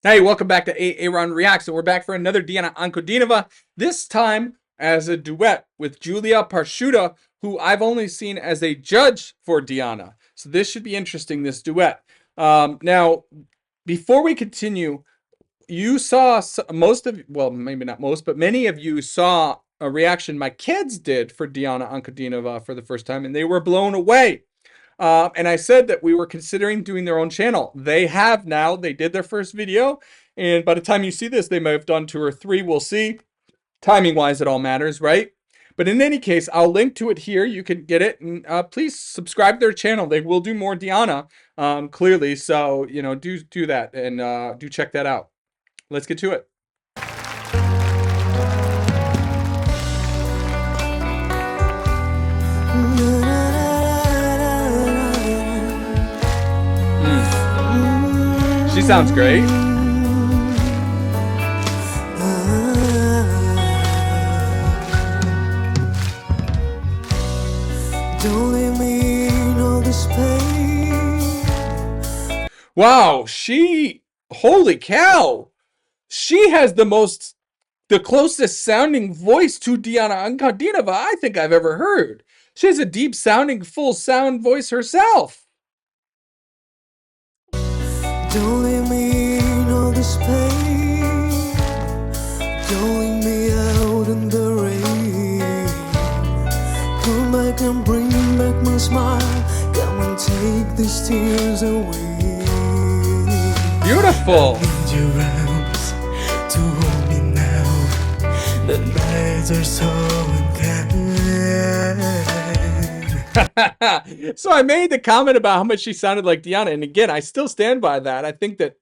Hey, welcome back to A-Aron Reacts, and we're back for another Ankudinova, this time as a duet with Yulia Parshuta, who I've only seen as a judge for Diana. So this should be interesting, this duet. Now, before we continue, you saw most of, well, maybe not most, but many of you saw a reaction my kids did for Diana Ankudinova for the first time, and they were blown away. And I said that we were considering doing their own channel. They have now. They did their first video, and by the time you see this, they may have done 2 or 3. We'll see. Timing-wise, it all matters, right? But in any case, I'll link to it here. You can get it, and please subscribe to their channel. They will do more Diana, clearly. So, you know, do that, and do check that out. Let's get to it. She sounds great. Don't leave me in all this pain. Wow, holy cow. She has the closest sounding voice to Diana Ankudinova I think I've ever heard. She has a deep sounding, full sound voice herself. Don't leave me in all this pain. Don't leave me out in the rain. Come back and bring back my smile. Come and take these tears away. Beautiful. I need your arms to hold me now. The nights are so unkind. So I made the comment about how much she sounded like Diana, and again, I still stand by that. I think that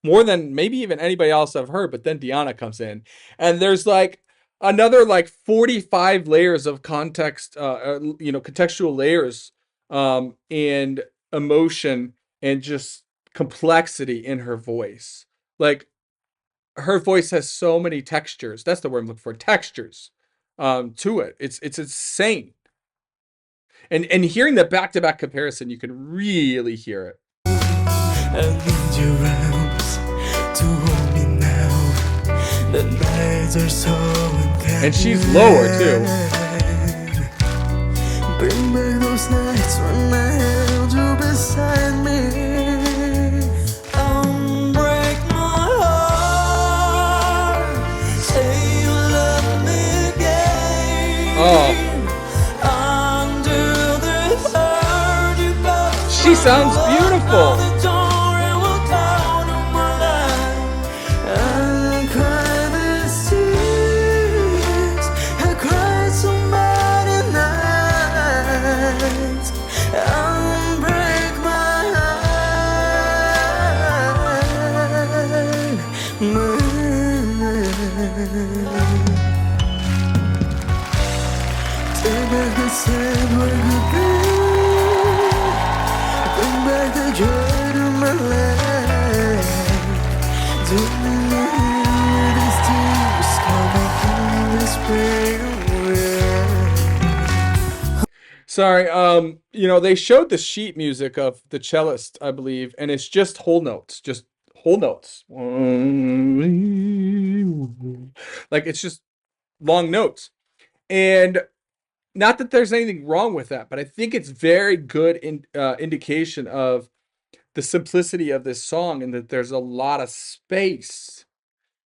more than maybe even anybody else I've heard, but then Diana comes in, and there's like another like 45 layers of context, contextual layers, and emotion and just complexity in her voice. Like, her voice has so many textures. That's the word I'm looking for. Textures, to it. It's insane. And hearing the back-to-back comparison, you can really hear it. I need your arms to hold me now. The nights are so unkind. And she's lower too. Bring back those nights when I held you beside me. Break my heart. Say you love me again. Oh. She sounds beautiful. Sorry, they showed the sheet music of the cellist, I believe, and it's just whole notes, like it's just long notes. And not that there's anything wrong with that, but I think it's very good indication of the simplicity of this song, and that there's a lot of space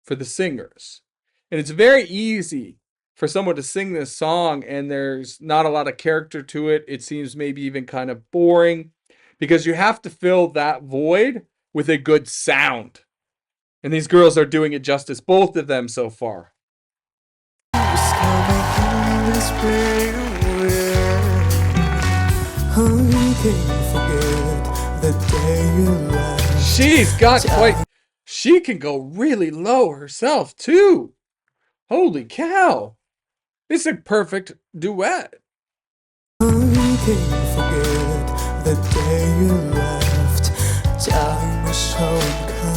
for the singers. And it's very easy for someone to sing this song and there's not a lot of character to it. It seems maybe even kind of boring, because you have to fill that void with a good sound. And these girls are doing it justice, both of them so far. She's got she can go really low herself too. Holy cow. It's a perfect duet. I can't forget the day you left. Time was so unkind.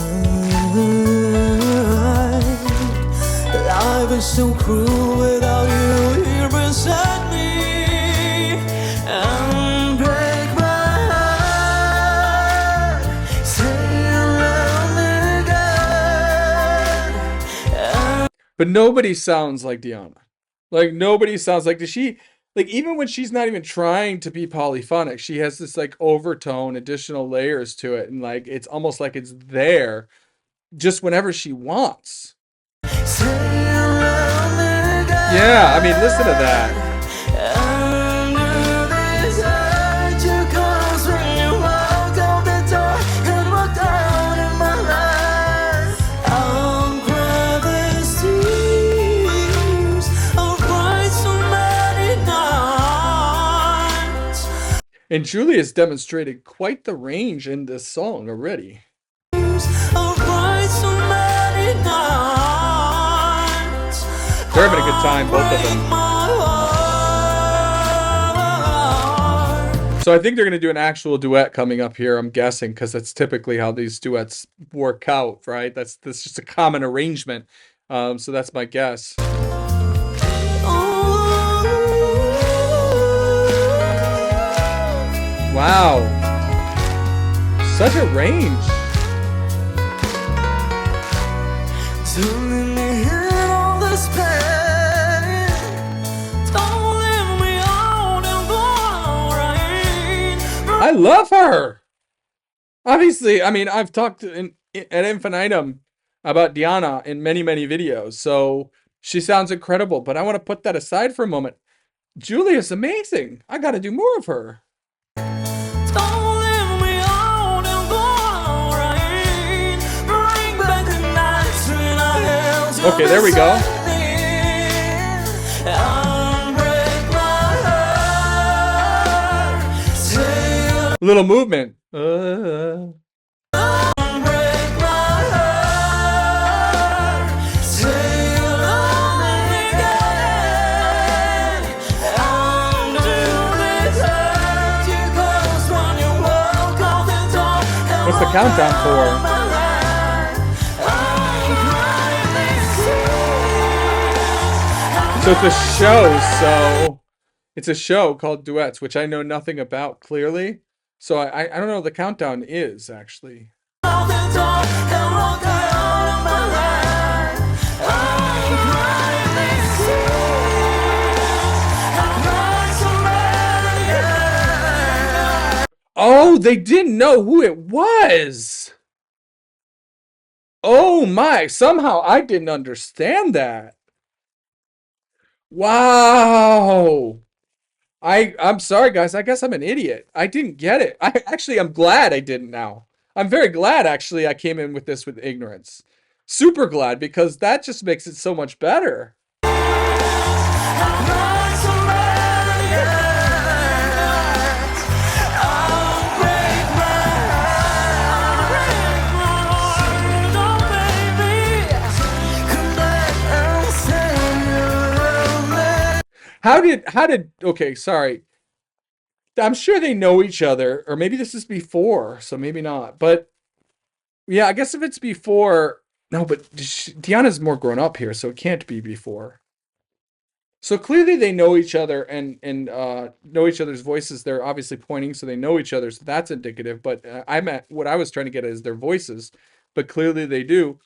Life is so cruel without you here beside me. And break my heart. Say you love me again. but nobody sounds like Diana. Like nobody sounds like, does she, like even when she's not even trying to be polyphonic, she has this like overtone, additional layers to it, and like it's almost like it's there just whenever she wants. Yeah, I mean, listen to that. And Julia has demonstrated quite the range in this song already. They're having a good time, both of them. So I think they're going to do an actual duet coming up here, I'm guessing, because that's typically how these duets work out, right? That's just a common arrangement. So that's my guess. Wow. Such a range. I love her. Obviously, I mean, I've talked at infinitum about Diana in many, many videos, so she sounds incredible, but I want to put that aside for a moment. Julia's amazing. I got to do more of her. Okay, there we go. Little movement. What's the countdown for? So it's a show, it's a show called Duets, which I know nothing about clearly. So I don't know what the countdown is, actually. Oh, they didn't know who it was. Oh my, somehow I didn't understand that. Wow. I'm sorry, guys. I guess I'm an idiot. I didn't get it. I'm glad I didn't now. I'm very glad, actually, I came in with this with ignorance. Super glad, because that just makes it so much better. Okay, sorry. I'm sure they know each other, or maybe this is before, so maybe not. But yeah, I guess if it's before, no, but Deanna's more grown up here, so it can't be before. So clearly they know each other and know each other's voices. They're obviously pointing, so they know each other, so that's indicative. But what I was trying to get at is their voices, but clearly they do.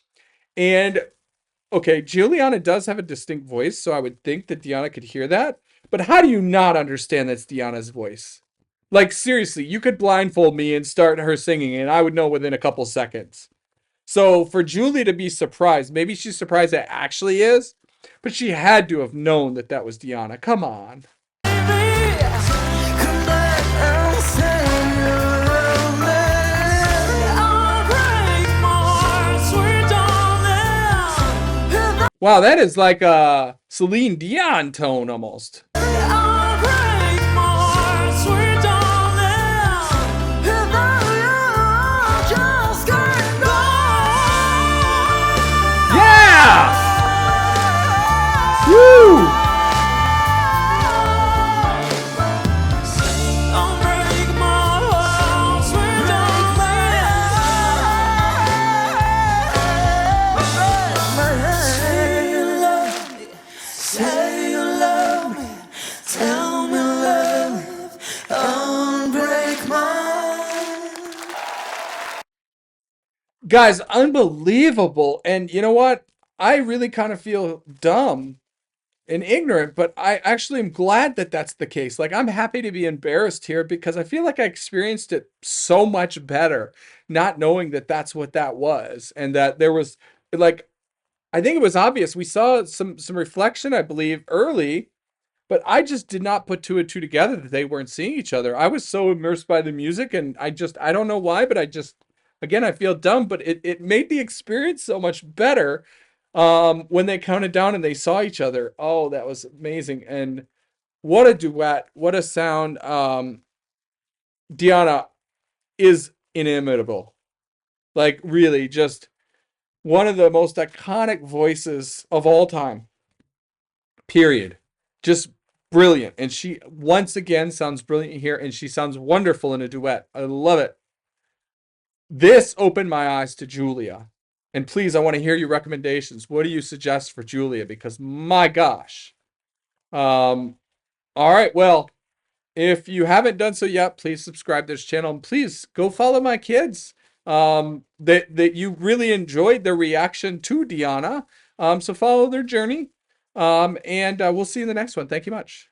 And okay, Juliana does have a distinct voice, so I would think that Diana could hear that. But how do you not understand that's Diana's voice? Like, seriously, you could blindfold me and start her singing, and I would know within a couple seconds. So for Julie to be surprised, maybe she's surprised it actually is, but she had to have known that that was Diana. Come on. Wow, that is like a Celine Dion tone almost. Yeah! Woo! Guys, unbelievable. And you know what? I really kind of feel dumb and ignorant, but I actually am glad that that's the case. Like, I'm happy to be embarrassed here because I feel like I experienced it so much better not knowing that that's what that was, and that there was, like, I think it was obvious. We saw some reflection, I believe, early, but I just did not put two and two together that they weren't seeing each other. I was so immersed by the music, and I don't know why, but I just, again, I feel dumb, but it made the experience so much better when they counted down and they saw each other. Oh, that was amazing. And what a duet, what a sound. Diana is inimitable. Like, really, just one of the most iconic voices of all time. Period. Just brilliant. And she once again sounds brilliant here, and she sounds wonderful in a duet. I love it. This opened my eyes to Julia. And please, I want to hear your recommendations. What do you suggest for Julia? Because my gosh. All right, well, if you haven't done so yet, please subscribe to this channel, and please go follow my kids. That you really enjoyed their reaction to Diana. So follow their journey. And we'll see you in the next one. Thank you much.